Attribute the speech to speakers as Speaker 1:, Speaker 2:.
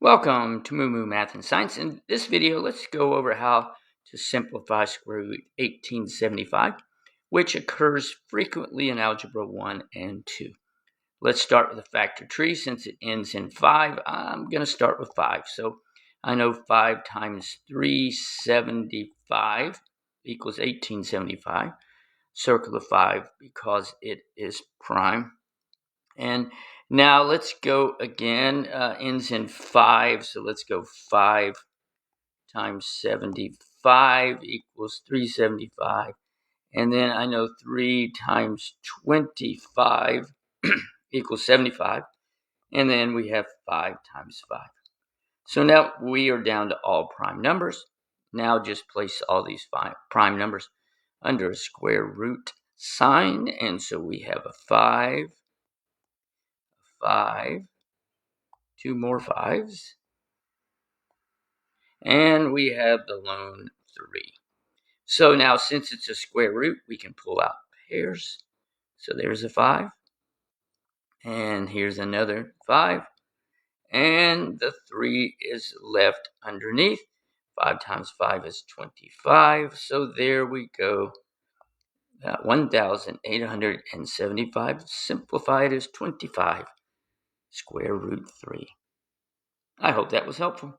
Speaker 1: Welcome to MooMooMath and Science. In this video, let's go over how to simplify square root 1875, which occurs frequently in Algebra 1 and 2. Let's start with a factor tree. Since it ends in 5, I'm going to start with 5. So I know 5 times 375 equals 1875. Circle the 5 because it is prime. And now let's go again, ends in 5, so let's go 5 times 75 equals 375. And then I know 3 times 25 equals 75. And then we have 5 times 5. So now we are down to all prime numbers. Now just place all these prime numbers under a square root sign. And so we have a 5, 2 more 5s, and we have the lone 3. So now since it's a square root, we can pull out pairs. So there's a 5, and here's another 5, and the 3 is left underneath. 5 times 5 is 25, so there we go. 1,875 simplified as 25 square root 3. I hope that was helpful.